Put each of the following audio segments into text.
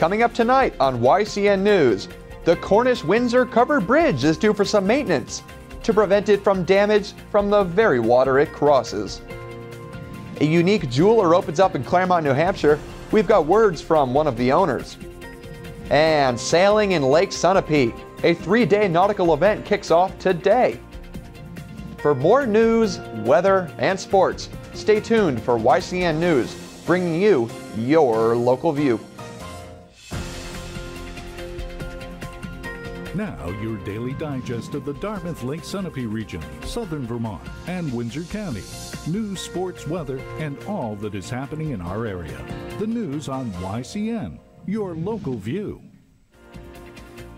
Coming up tonight on YCN News, the Cornish-Windsor covered bridge is due for some maintenance to prevent it from damage from the very water it crosses. A unique jeweler opens up in Claremont, New Hampshire. We've got words from one of the owners. And sailing in Lake Sunapee, a 3-day nautical event kicks off today. For more news, weather, and sports, stay tuned for YCN News, bringing you your local view. Now, your daily digest of the Dartmouth Lake Sunapee region, southern Vermont, and Windsor County. News, sports, weather, and all that is happening in our area. The news on YCN, your local view.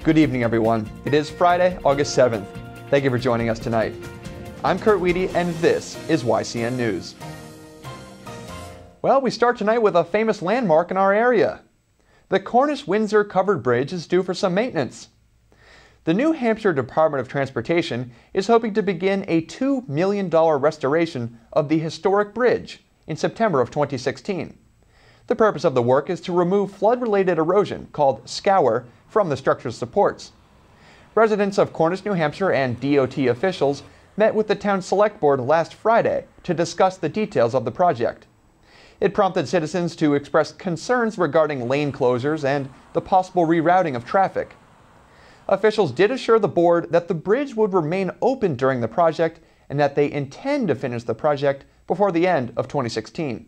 Good evening, everyone. It is Friday, August 7th. Thank you for joining us tonight. I'm Kurt Weedy, and this is YCN News. Well, we start tonight with a famous landmark in our area. The Cornish-Windsor covered bridge is due for some maintenance. The New Hampshire Department of Transportation is hoping to begin a $2 million restoration of the historic bridge in September of 2016. The purpose of the work is to remove flood-related erosion, called scour, from the structure's supports. Residents of Cornish, New Hampshire and DOT officials met with the town select board last Friday to discuss the details of the project. It prompted citizens to express concerns regarding lane closures and the possible rerouting of traffic. Officials did assure the board that the bridge would remain open during the project and that they intend to finish the project before the end of 2016.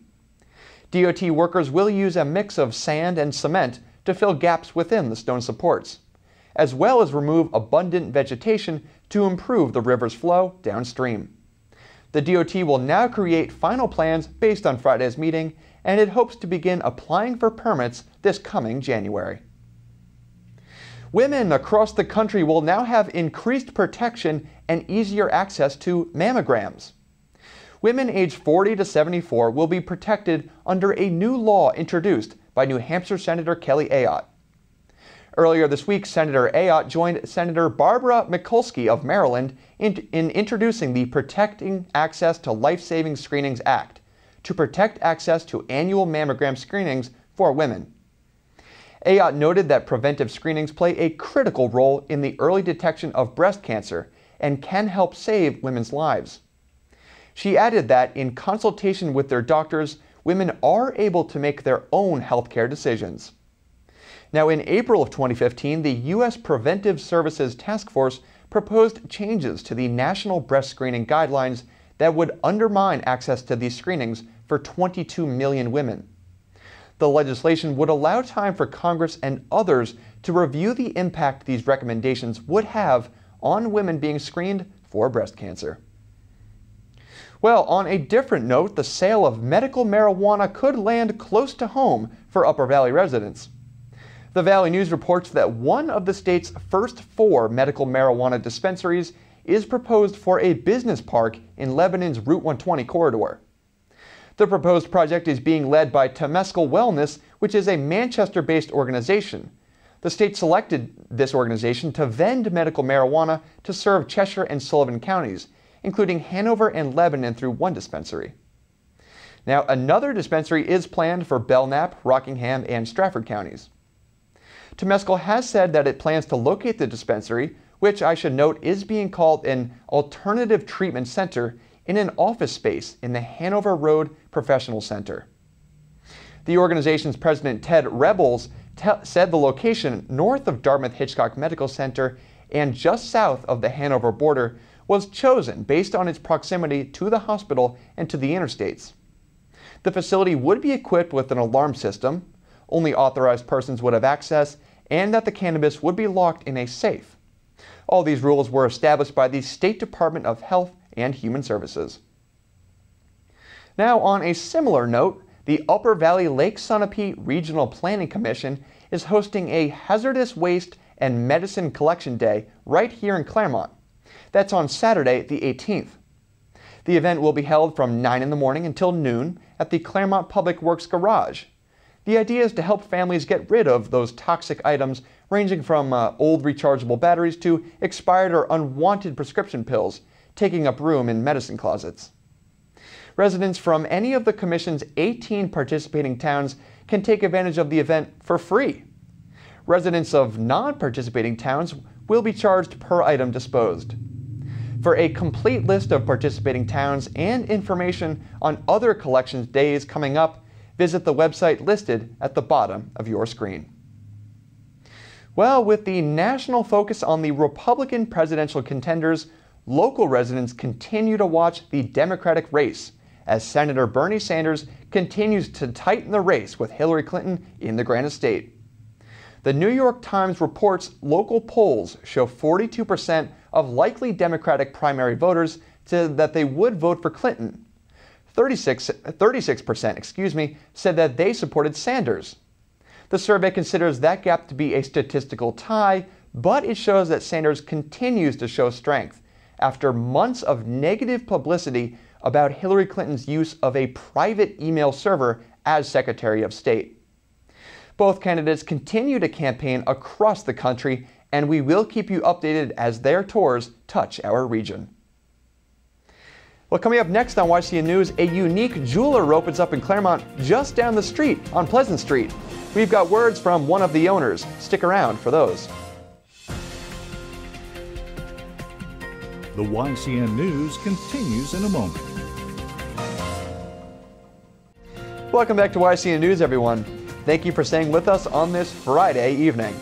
DOT workers will use a mix of sand and cement to fill gaps within the stone supports, as well as remove abundant vegetation to improve the river's flow downstream. The DOT will now create final plans based on Friday's meeting, and it hopes to begin applying for permits this coming January. Women across the country will now have increased protection and easier access to mammograms. Women aged 40 to 74 will be protected under a new law introduced by New Hampshire Senator Kelly Ayotte. Earlier this week, Senator Ayotte joined Senator Barbara Mikulski of Maryland in introducing the Protecting Access to Life-Saving Screenings Act to protect access to annual mammogram screenings for women. Ayotte noted that preventive screenings play a critical role in the early detection of breast cancer and can help save women's lives. She added that in consultation with their doctors, women are able to make their own healthcare decisions. Now, in April of 2015, the U.S. Preventive Services Task Force proposed changes to the National Breast Screening Guidelines that would undermine access to these screenings for 22 million women. The legislation would allow time for Congress and others to review the impact these recommendations would have on women being screened for breast cancer. Well, on a different note, the sale of medical marijuana could land close to home for Upper Valley residents. The Valley News reports that one of the state's first 4 medical marijuana dispensaries is proposed for a business park in Lebanon's Route 120 corridor. The proposed project is being led by Temescal Wellness, which is a Manchester-based organization. The state selected this organization to vend medical marijuana to serve Cheshire and Sullivan counties, including Hanover and Lebanon through one dispensary. Now, another dispensary is planned for Belknap, Rockingham, and Strafford counties. Temescal has said that it plans to locate the dispensary, which I should note is being called an alternative treatment center, in an office space in the Hanover Road Professional Center. The organization's president, Ted Rebels, said the location north of Dartmouth Hitchcock Medical Center and just south of the Hanover border was chosen based on its proximity to the hospital and to the interstates. The facility would be equipped with an alarm system, only authorized persons would have access, and that the cannabis would be locked in a safe. All these rules were established by the State Department of Health and Human Services. Now, on a similar note, the Upper Valley Lake Sunapee Regional Planning Commission is hosting a Hazardous Waste and Medicine Collection Day right here in Claremont. That's on Saturday, the 18th. The event will be held from 9 in the morning until noon at the Claremont Public Works Garage. The idea is to help families get rid of those toxic items ranging from old rechargeable batteries to expired or unwanted prescription pills, taking up room in medicine closets. Residents from any of the Commission's 18 participating towns can take advantage of the event for free. Residents of non-participating towns will be charged per item disposed. For a complete list of participating towns and information on other collections days coming up, visit the website listed at the bottom of your screen. Well, with the national focus on the Republican presidential contenders, local residents continue to watch the Democratic race as Senator Bernie Sanders continues to tighten the race with Hillary Clinton in the Granite State. The New York Times reports local polls show 42% of likely Democratic primary voters said that they would vote for Clinton. 36% said that they supported Sanders. The survey considers that gap to be a statistical tie, but it shows that Sanders continues to show strength after months of negative publicity about Hillary Clinton's use of a private email server as Secretary of State. Both candidates continue to campaign across the country, and we will keep you updated as their tours touch our region. Well, coming up next on YCN News, a unique jeweler opens up in Claremont just down the street on Pleasant Street. We've got words from one of the owners. Stick around for those. The YCN News continues in a moment. Welcome back to YCN News, everyone. Thank you for staying with us on this Friday evening.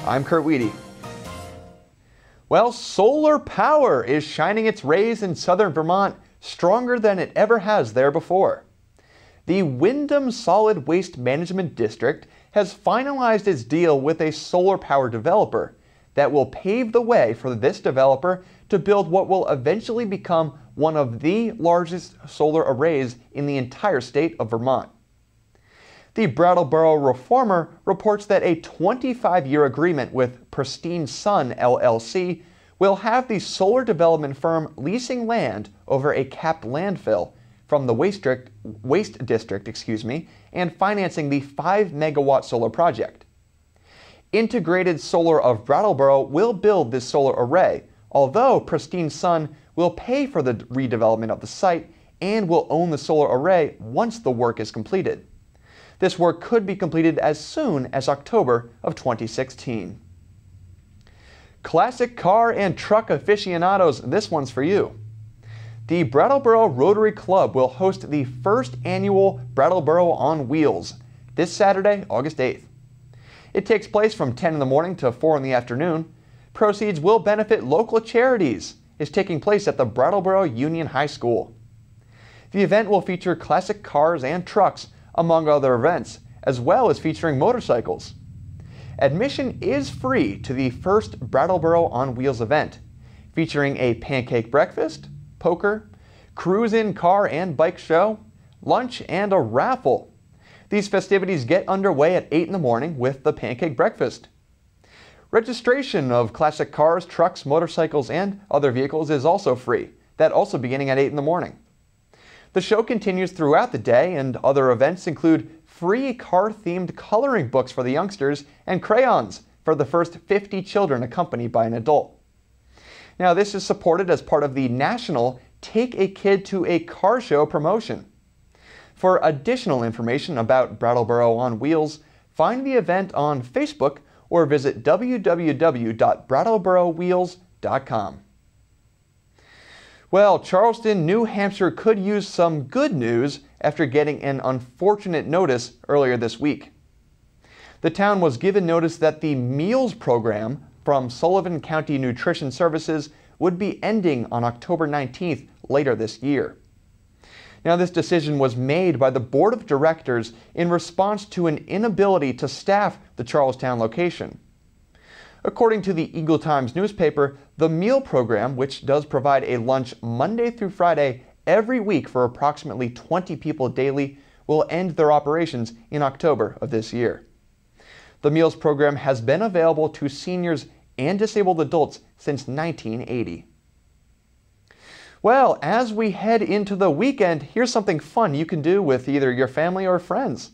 I'm Kurt Weedy. Well, solar power is shining its rays in southern Vermont stronger than it ever has there before. The Wyndham Solid Waste Management District has finalized its deal with a solar power developer that will pave the way for this developer to build what will eventually become one of the largest solar arrays in the entire state of Vermont. The Brattleboro Reformer reports that a 25-year agreement with Pristine Sun LLC will have the solar development firm leasing land over a capped landfill from the waste district, and financing the 5-megawatt solar project. Integrated Solar of Brattleboro will build this solar array, although Pristine Sun will pay for the redevelopment of the site and will own the solar array once the work is completed. This work could be completed as soon as October of 2016. Classic car and truck aficionados, this one's for you. The Brattleboro Rotary Club will host the first annual Brattleboro on Wheels this Saturday, August 8th. It takes place from 10 in the morning to 4 in the afternoon. Proceeds will benefit local charities. It's taking place at the Brattleboro Union High School. The event will feature classic cars and trucks, among other events, as well as featuring motorcycles. Admission is free to the first Brattleboro on Wheels event, featuring a pancake breakfast, poker, cruise-in car and bike show, lunch, and a raffle. These festivities get underway at 8 in the morning with the pancake breakfast. Registration of classic cars, trucks, motorcycles, and other vehicles is also free, that also beginning at 8 in the morning. The show continues throughout the day, and other events include free car-themed coloring books for the youngsters and crayons for the first 50 children accompanied by an adult. Now, this is supported as part of the national Take a Kid to a Car Show promotion. For additional information about Brattleboro on Wheels, find the event on Facebook or visit www.brattleboro-wheels.com. Well, Charleston, New Hampshire could use some good news after getting an unfortunate notice earlier this week. The town was given notice that the meals program from Sullivan County Nutrition Services would be ending on October 19th later this year. Now, this decision was made by the Board of Directors in response to an inability to staff the Charlestown location. According to the Eagle Times newspaper, the meal program, which does provide a lunch Monday through Friday every week for approximately 20 people daily, will end their operations in October of this year. The meals program has been available to seniors and disabled adults since 1980. Well, as we head into the weekend, here's something fun you can do with either your family or friends.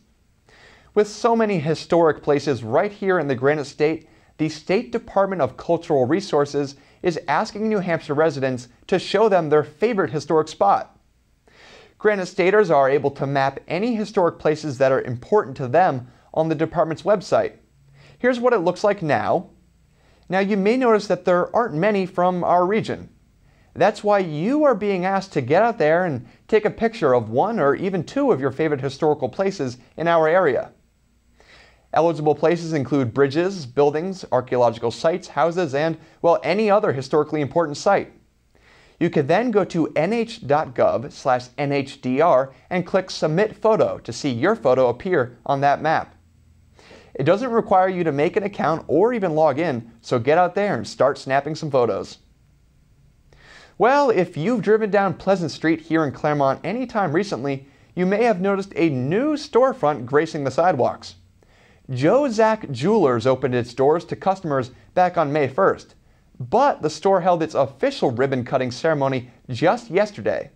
With so many historic places right here in the Granite State, the State Department of Cultural Resources is asking New Hampshire residents to show them their favorite historic spot. Granite Staters are able to map any historic places that are important to them on the department's website. Here's what it looks like now. Now you may notice that there aren't many from our region. That's why you are being asked to get out there and take a picture of one or even two of your favorite historical places in our area. Eligible places include bridges, buildings, archaeological sites, houses, and, well, any other historically important site. You can then go to nh.gov/NHDR and click Submit Photo to see your photo appear on that map. It doesn't require you to make an account or even log in, so get out there and start snapping some photos. Well, if you've driven down Pleasant Street here in Claremont anytime recently, you may have noticed a new storefront gracing the sidewalks. Joe Zack Jewelers opened its doors to customers back on May 1st, but the store held its official ribbon-cutting ceremony just yesterday.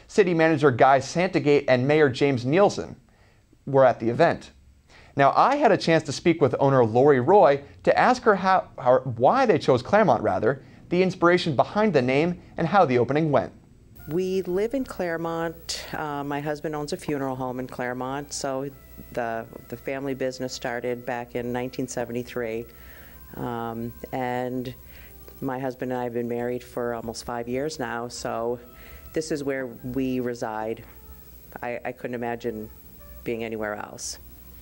City Manager Guy Santagate and Mayor James Nielsen were at the event. Now, I had a chance to speak with owner Lori Roy to ask her why they chose Claremont, the inspiration behind the name, and how the opening went. We live in Claremont. My husband owns a funeral home in Claremont, so the family business started back in 1973. And my husband and I have been married for almost 5 years now, so this is where we reside. I couldn't imagine being anywhere else,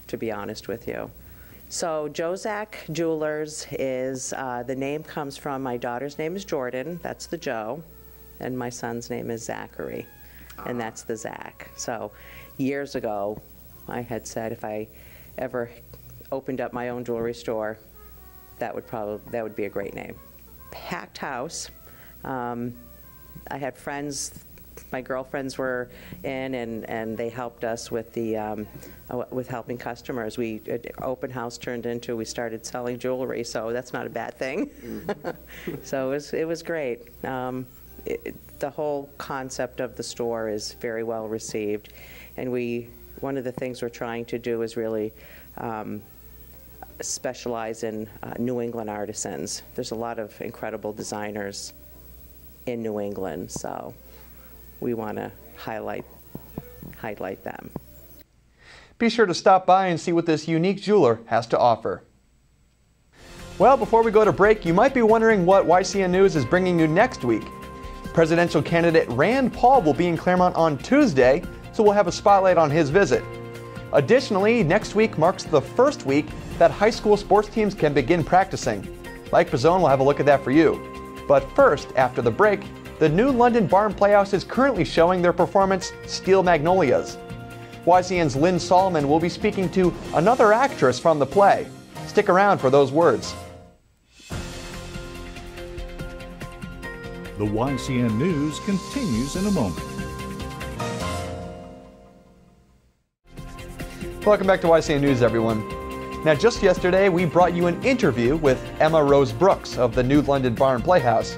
to be honest with you. So Joe Zack Jewelers is, the name comes from my daughter's name is Jordan, that's the Joe, and my son's name is Zachary, and that's the Zach. So years ago, I had said if I ever opened up my own jewelry store, that would be a great name. Packed house. I had friends. My girlfriends were in, and they helped us with the with helping customers. Open house turned into we started selling jewelry, so that's not a bad thing. So it was great. The whole concept of the store is very well received, and one of the things we're trying to do is really specialize in New England artisans. There's a lot of incredible designers in New England, so we want to highlight them. Be sure to stop by and see what this unique jeweler has to offer. Well, before we go to break, you might be wondering what YCN News is bringing you next week. Presidential candidate Rand Paul will be in Claremont on Tuesday, so we'll have a spotlight on his visit. Additionally, next week marks the first week that high school sports teams can begin practicing. Mike Pizzone will have a look at that for you. But first, after the break, the new London Barn Playhouse is currently showing their performance, Steel Magnolias. YCN's Lynn Solomon will be speaking to another actress from the play. Stick around for those words. The YCN News continues in a moment. Welcome back to YCN News, everyone. Now, just yesterday, we brought you an interview with Emma Rose Brooks of the new London Barn Playhouse.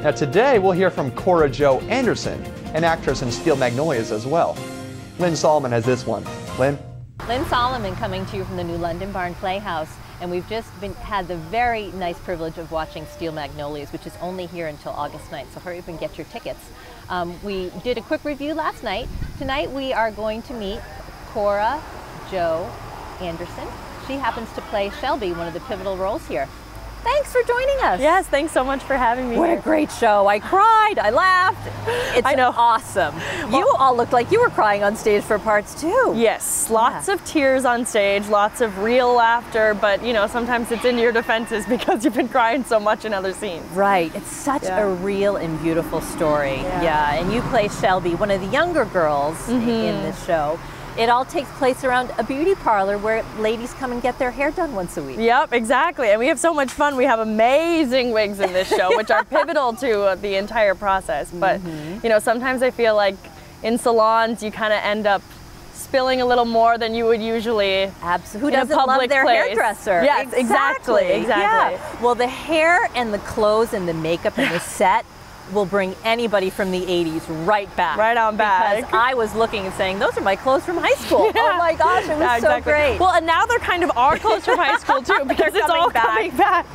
Now today we'll hear from Cora Jo Anderson, an actress in Steel Magnolias as well. Lynn Solomon has this one. Lynn? Lynn Solomon coming to you from the new London Barn Playhouse, and we've just had the very nice privilege of watching Steel Magnolias, which is only here until August 9th, so hurry up and get your tickets. We did a quick review last night. Tonight we are going to meet Cora Jo Anderson. She happens to play Shelby, one of the pivotal roles here. Thanks for joining us. Yes, thanks so much for having me. What a great show. I cried, I laughed. It's I know. Awesome. Well, you all looked like you were crying on stage for parts too. Yes, lots of tears on stage, lots of real laughter, but you know, sometimes it's in your defenses because you've been crying so much in other scenes. Right, it's such a real and beautiful story. Yeah, and you play Shelby, one of the younger girls in this show. It all takes place around a beauty parlor where ladies come and get their hair done once a week. Yep, exactly. And we have so much fun. We have amazing wigs in this show, which are pivotal to the entire process. But, you know, sometimes I feel like in salons, you kind of end up spilling a little more than you would usually. Absolutely. Who doesn't love their hairdresser? Yes, exactly. Yeah. Well, the hair and the clothes and the makeup and the set will bring anybody from the 80s right back. Right on back. Because I was looking and saying, those are my clothes from high school. Yeah. Oh my gosh, it was so great. Well, and now they're kind of our clothes from high school too, because it's all coming back.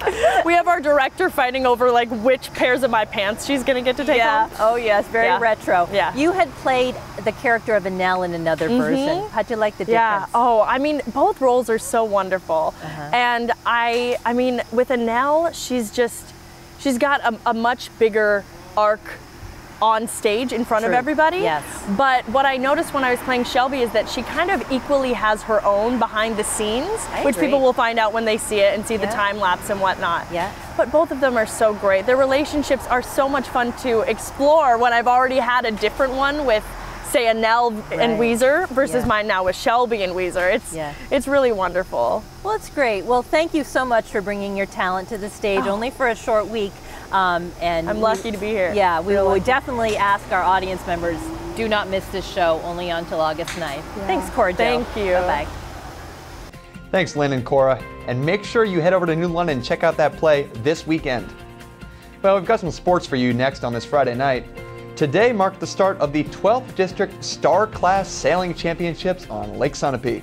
We have our director fighting over like which pairs of my pants she's gonna get to take home. Oh yes, very retro. Yeah. You had played the character of Annelle in another version. How'd you like the difference? Yeah. Oh, I mean, both roles are so wonderful. And I mean, with Annelle, she's got a much bigger arc on stage in front of everybody. Yes. But what I noticed when I was playing Shelby is that she kind of equally has her own behind the scenes, which people will find out when they see it and see the time lapse and whatnot. Yeah. But both of them are so great. Their relationships are so much fun to explore when I've already had a different one with, say, Annelle and Weezer versus mine now with Shelby and Weezer. It's really wonderful. Well, it's great. Well, thank you so much for bringing your talent to the stage, only for a short week. And I'm lucky to be here. Yeah, we will definitely ask our audience members, do not miss this show, only until August 9th. Yeah. Thanks, Cora. Thank you. Bye-bye. Thanks, Lynn and Cora. And make sure you head over to New London and check out that play this weekend. Well, we've got some sports for you next on this Friday night. Today marked the start of the 12th District Star Class Sailing Championships on Lake Sunapee.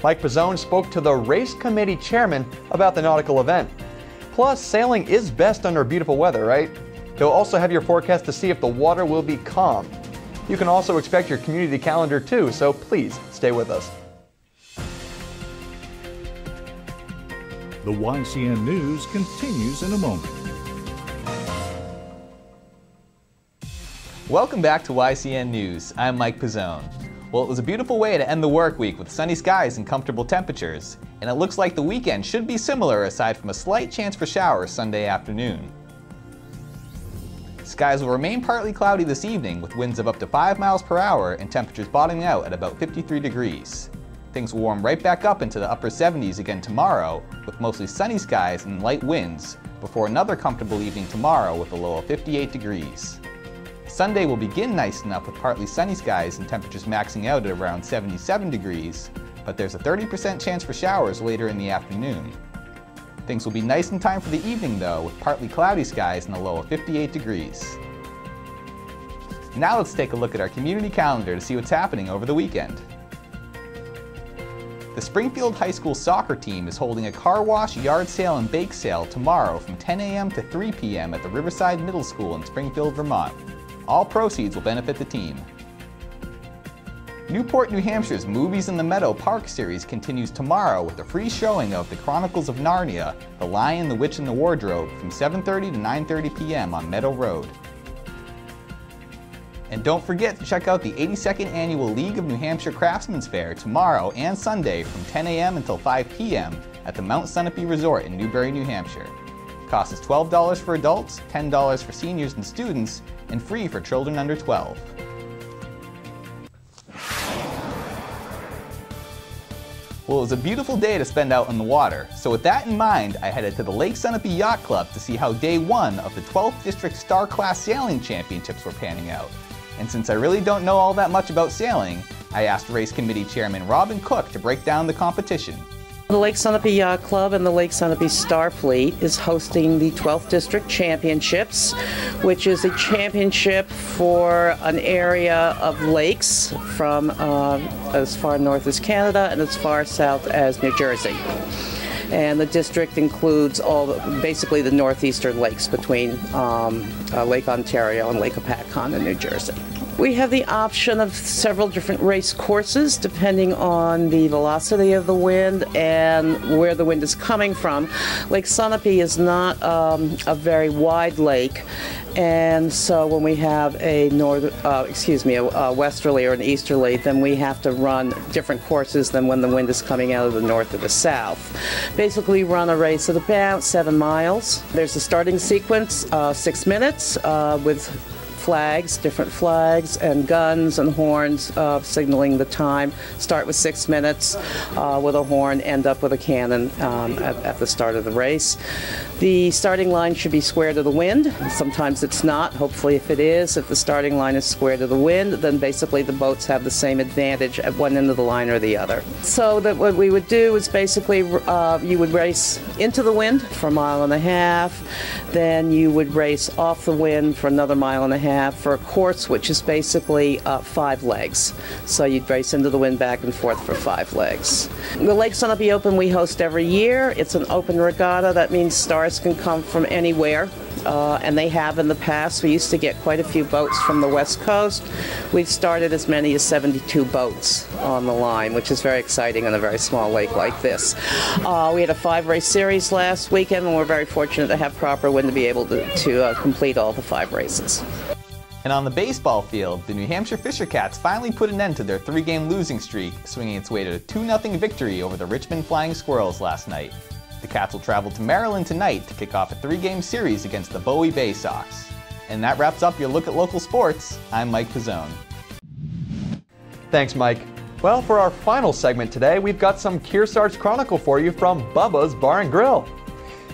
Mike Pizzone spoke to the race committee chairman about the nautical event. Plus, sailing is best under beautiful weather, right? He'll also have your forecast to see if the water will be calm. You can also expect your community calendar too, so please stay with us. The YCN News continues in a moment. Welcome back to YCN News. I'm Mike Pizzone. Well, it was a beautiful way to end the work week with sunny skies and comfortable temperatures, and it looks like the weekend should be similar aside from a slight chance for showers Sunday afternoon. Skies will remain partly cloudy this evening with winds of up to 5 miles per hour and temperatures bottoming out at about 53 degrees. Things will warm right back up into the upper 70s again tomorrow with mostly sunny skies and light winds before another comfortable evening tomorrow with a low of 58 degrees. Sunday will begin nice enough with partly sunny skies and temperatures maxing out at around 77 degrees, but there's a 30% chance for showers later in the afternoon. Things will be nice in time for the evening though, with partly cloudy skies and a low of 58 degrees. Now let's take a look at our community calendar to see what's happening over the weekend. The Springfield High School soccer team is holding a car wash, yard sale, and bake sale tomorrow from 10 a.m. to 3 p.m. at the Riverside Middle School in Springfield, Vermont. All proceeds will benefit the team. Newport, New Hampshire's Movies in the Meadow Park series continues tomorrow with a free showing of The Chronicles of Narnia, The Lion, the Witch, and the Wardrobe from 7:30 to 9:30 p.m. on Meadow Road. And don't forget to check out the 82nd Annual League of New Hampshire Craftsmen's Fair tomorrow and Sunday from 10 a.m. until 5 p.m. at the Mount Sunapee Resort in Newbury, New Hampshire. Cost is $12 for adults, $10 for seniors and students, and free for children under 12. Well, it was a beautiful day to spend out on the water, so with that in mind, I headed to the Lake Sunapee Yacht Club to see how day one of the 12th District Star Class Sailing Championships were panning out. And since I really don't know all that much about sailing, I asked Race Committee Chairman Robin Cook to break down the competition. The Lake Sunapee Yacht Club and the Lake Sunapee Star Fleet is hosting the 12th District Championships, which is a championship for an area of lakes from as far north as Canada and as far south as New Jersey. And the district includes basically the northeastern lakes between Lake Ontario and Lake Apacon in New Jersey. We have the option of several different race courses depending on the velocity of the wind and where the wind is coming from. Lake Sunapee is not a very wide lake, and so when we have a westerly or an easterly, then we have to run different courses than when the wind is coming out of the north or the south. Basically, run a race at about 7 miles. There's a starting sequence, 6 minutes, with flags, different flags, and guns and horns signaling the time. Start with 6 minutes with a horn, end up with a cannon at the start of the race. The starting line should be square to the wind. Sometimes it's not. Hopefully, if it is, if the starting line is square to the wind, then basically the boats have the same advantage at one end of the line or the other. So that what we would do is basically you would race into the wind for 1.5 miles, then you would race off the wind for another 1.5 miles for a course which is basically 5 legs. So you'd race into the wind back and forth for 5 legs. The Lake Sunapee Open we host every year. It's an open regatta. That means stars can come from anywhere. And they have in the past. We used to get quite a few boats from the West Coast. We've started as many as 72 boats on the line, which is very exciting on a very small lake like this. We had a 5-race series last weekend, and we're very fortunate to have proper wind to be able to complete all the 5 races. And on the baseball field, the New Hampshire Fisher Cats finally put an end to their 3-game losing streak, swinging its way to a 2-0 victory over the Richmond Flying Squirrels last night. The Cats will travel to Maryland tonight to kick off a 3-game series against the Bowie Bay Sox. And that wraps up your look at local sports. I'm Mike Pizzone. Thanks, Mike. Well, for our final segment today, we've got some Kearsarge Chronicle for you from Bubba's Bar and Grill.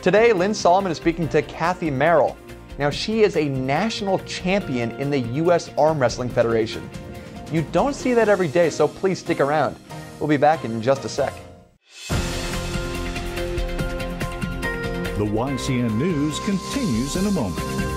Today, Lynn Solomon is speaking to Kathy Merrill. Now, she is a national champion in the U.S. Arm Wrestling Federation. You don't see that every day, so please stick around. We'll be back in just a sec. The YCN News continues in a moment.